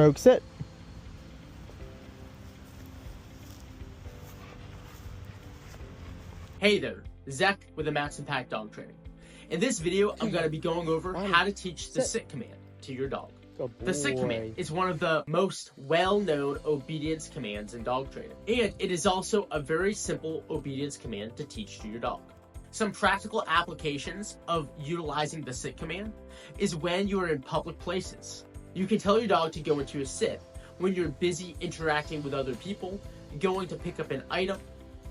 Stroke sit. Hey there, Zach with the Matson Pack Dog Training. In this video, I'm going to be going over how to teach the sit command to your dog. The sit command is one of the most well-known obedience commands in dog training, and it is also a very simple obedience command to teach to your dog. Some practical applications of utilizing the sit command is when you are in public places. You can tell your dog to go into a sit when you're busy interacting with other people, going to pick up an item,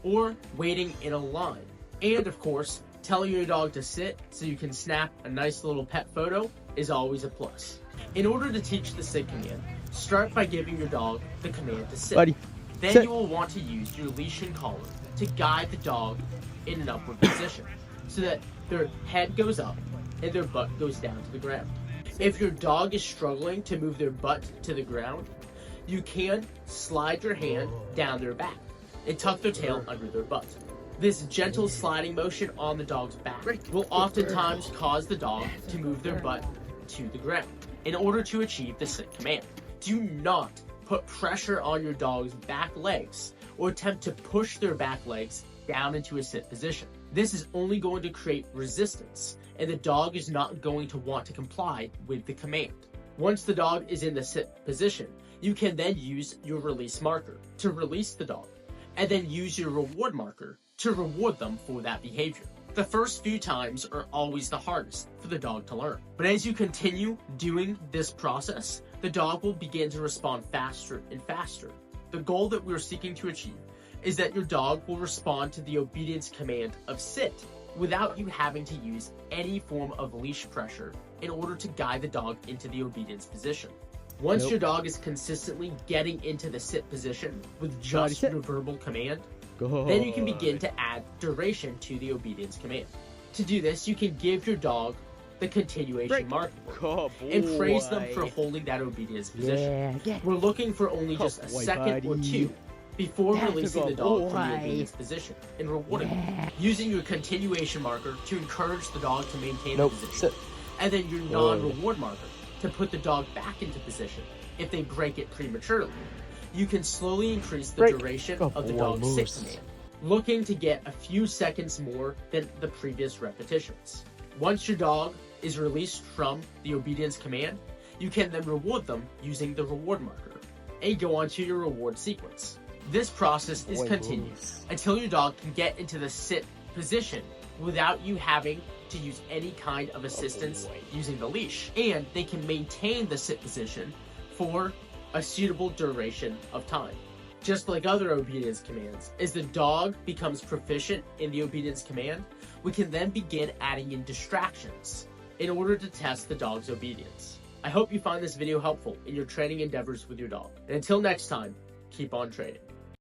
or waiting in a line. And of course, telling your dog to sit so you can snap a nice little pet photo is always a plus. In order to teach the sit command, start by giving your dog the command to sit. Buddy, then sit. You will want to use your leash and collar to guide the dog in an upward position so that their head goes up and their butt goes down to the ground. If your dog is struggling to move their butt to the ground, you can slide your hand down their back and tuck their tail under their butt. This gentle sliding motion on the dog's back will oftentimes cause the dog to move their butt to the ground in order to achieve the sit command. Do not put pressure on your dog's back legs or attempt to push their back legs down into a sit position. This is only going to create resistance, and the dog is not going to want to comply with the command. Once the dog is in the sit position, you can then use your release marker to release the dog, and then use your reward marker to reward them for that behavior. The first few times are always the hardest for the dog to learn. But as you continue doing this process, the dog will begin to respond faster and faster. The goal that we're seeking to achieve is that your dog will respond to the obedience command of sit without you having to use any form of leash pressure in order to guide the dog into the obedience position. Once your dog is consistently getting into the sit position with just your verbal command, then you can begin to add duration to the obedience command. To do this, you can give your dog the continuation marker and praise them for holding that obedience position. We're looking for only just a second or two before releasing the dog from the obedience position and rewarding them. Using your continuation marker to encourage the dog to maintain the position, and then your non-reward marker to put the dog back into position if they break it prematurely. You can slowly increase the duration of the dog's sit command, looking to get a few seconds more than the previous repetitions. Once your dog is released from the obedience command, you can then reward them using the reward marker and go on to your reward sequence. This process is continued until your dog can get into the sit position without you having to use any kind of assistance using the leash, and they can maintain the sit position for a suitable duration of time. Just like other obedience commands, as the dog becomes proficient in the obedience command, we can then begin adding in distractions in order to test the dog's obedience. I hope you find this video helpful in your training endeavors with your dog. And until next time, keep on training.